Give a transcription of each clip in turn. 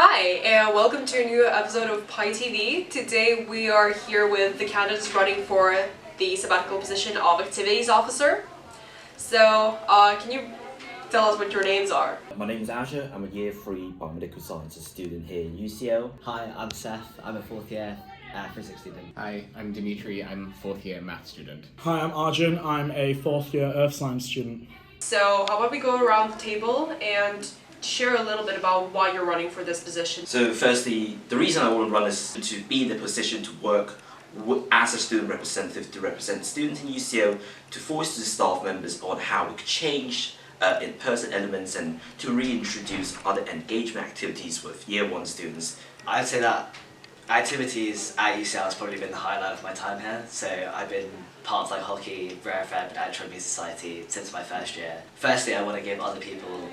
Hi, and welcome to a new episode of Pi TV. Today we are here with the candidates running for the sabbatical position of Activities Officer. So, can you tell us what your names are? My name is Azure. I'm a Year 3 Biomedical Sciences student here in UCL. Hi, I'm Seth. I'm a fourth year physics student. Hi, I'm Dimitri. I'm fourth year math student. Hi, I'm Arjun. I'm a fourth year Earth Science student. So, how about we go around the table and share a little bit about why you're running for this position. So firstly, the reason I want to run is to be in the position to work as a student representative to represent students in UCL, to voice to the staff members on how we could change in-person elements and to reintroduce other engagement activities with Year 1 students. I'd say that activities at UCL has probably been the highlight of my time here. So I've been part of like hockey, Rare Fed, and Trophy Society since my first year. Firstly, I want to give other people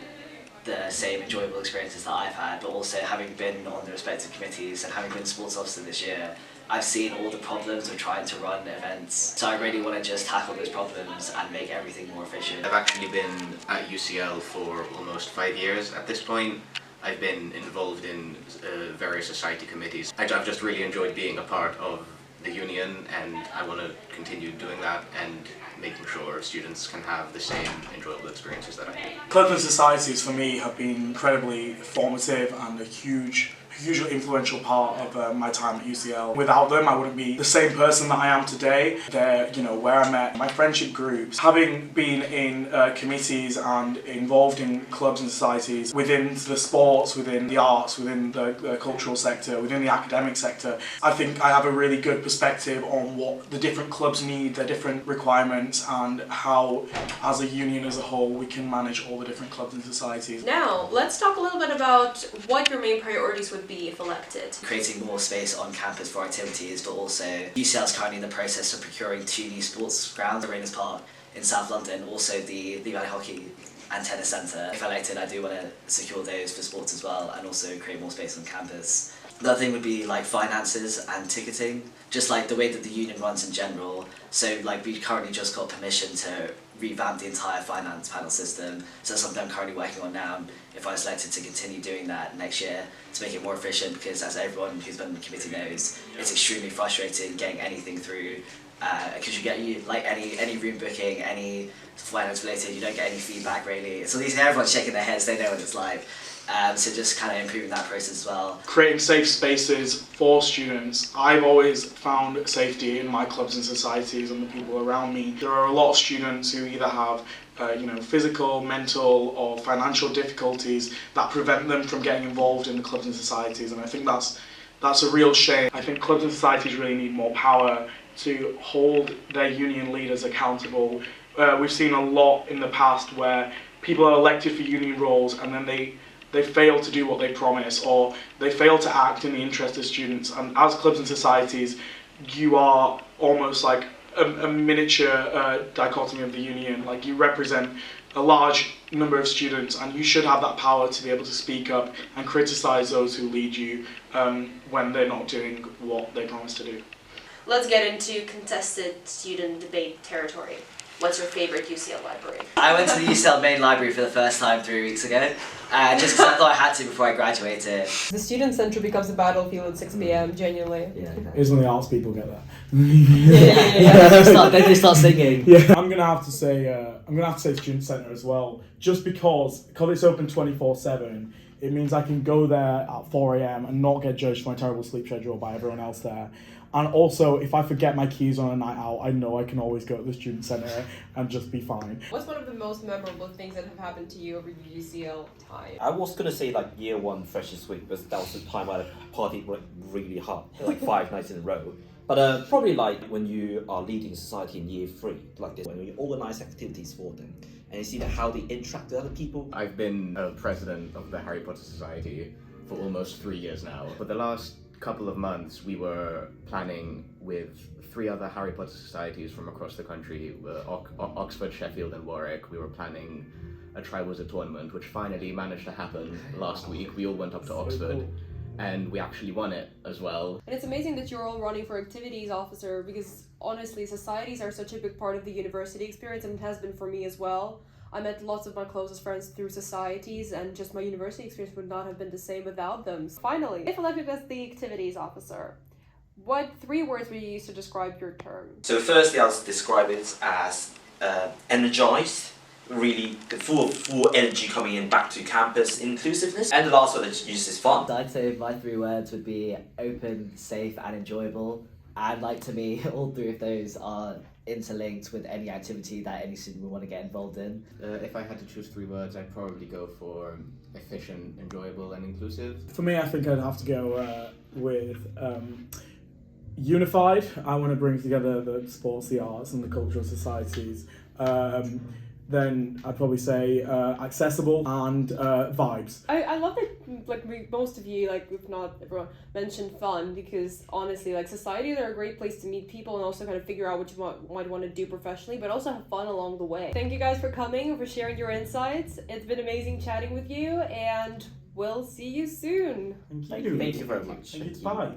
the same enjoyable experiences that I've had, but also having been on the respective committees and having been sports officer this year, I've seen all the problems of trying to run events. So I really want to just tackle those problems and make everything more efficient. I've actually been at UCL for almost 5 years at this point. I've been involved in various society committees. I've just really enjoyed being a part of the union, and I want to continue doing that and making sure students can have the same enjoyable experiences that I do. Clubs and societies for me have been incredibly formative and a hugely influential part of my time at UCL. Without them, I wouldn't be the same person that I am today. They're, where I met my friendship groups. Having been in committees and involved in clubs and societies within the sports, within the arts, within the cultural sector, within the academic sector, I think I have a really good perspective on what the different clubs need, their different requirements, and how, as a union as a whole, we can manage all the different clubs and societies. Now, let's talk a little bit about what your main priorities would be if elected. Creating more space on campus for activities, but also UCL is currently in the process of procuring 2 new sports grounds, Arenas Park in South London, also the Valley Hockey and Tennis Centre. If elected, I do want to secure those for sports as well, and also create more space on campus. The other thing would be like finances and ticketing, just like the way that the union runs in general. So like we currently just got permission to revamp the entire finance panel system. So that's something I'm currently working on now. If I was elected, to continue doing that next year to make it more efficient, because as everyone who's been in the committee knows, it's extremely frustrating getting anything through, because you get any room booking, any finance related, you don't get any feedback really. So these everyone's shaking their heads, they know what it's like. So just kind of improving that process as well. Creating safe spaces for students. I've always found safety in my clubs and societies and the people around me. There are a lot of students who either have physical, mental or financial difficulties that prevent them from getting involved in the clubs and societies, and I think that's a real shame. I think clubs and societies really need more power to hold their union leaders accountable. We've seen a lot in the past where people are elected for union roles and then they fail to do what they promise, or they fail to act in the interest of students. And as clubs and societies, you are almost like a miniature dichotomy of the union. Like, you represent a large number of students, and you should have that power to be able to speak up and criticise those who lead you when they're not doing what they promise to do. Let's get into contested student debate territory. What's your favorite UCL library? I went to the UCL main library for the first time 3 weeks ago, just because I thought I had to before I graduated. The student centre becomes a battlefield at 6 p.m, genuinely. Yeah. It's when the arts people get that. Then they start singing. Yeah, I'm gonna have to say student centre as well, just because it's open 24/7. It means I can go there at 4 a.m. and not get judged for my terrible sleep schedule by everyone else there. And also, if I forget my keys on a night out, I know I can always go to the student centre and just be fine. What's one of the most memorable things that have happened to you over your UCL time? I was going to say like Year 1 Freshers Week, but that was the time I partied really hard, like 5 nights in a row. But probably like when you are leading society in Year 3, like this, when you organise activities for them, and you see how they interact with other people. I've been a president of the Harry Potter Society for almost 3 years now. For the last couple of months, we were planning with 3 other Harry Potter societies from across the country, Oxford, Sheffield and Warwick. We were planning a Triwizard tournament, which finally managed to happen last week. We all went up to Oxford and we actually won it as well. And it's amazing that you're all running for activities officer, because honestly, societies are such a big part of the university experience, and it has been for me as well. I met lots of my closest friends through societies, and just my university experience would not have been the same without them. Finally, if elected as the activities officer, what 3 words would you use to describe your term? So firstly, I'll describe it as energized, really full energy coming in back to campus, inclusiveness, and the last one that uses fun. I'd say my 3 words would be open, safe, and enjoyable. And like to me, all 3 of those are interlinked with any activity that any student would want to get involved in. If I had to choose 3 words, I'd probably go for efficient, enjoyable, and inclusive. For me, I think I'd have to go with unified. I want to bring together the sports, the arts, and the cultural societies. Then I'd probably say accessible and vibes. I love that most of you, if not everyone, mentioned fun, because honestly, societies are a great place to meet people and also kind of figure out what you might want to do professionally, but also have fun along the way. Thank you guys for coming, for sharing your insights. It's been amazing chatting with you, and we'll see you soon. Thank you. Thank you very much. Thank you. Bye.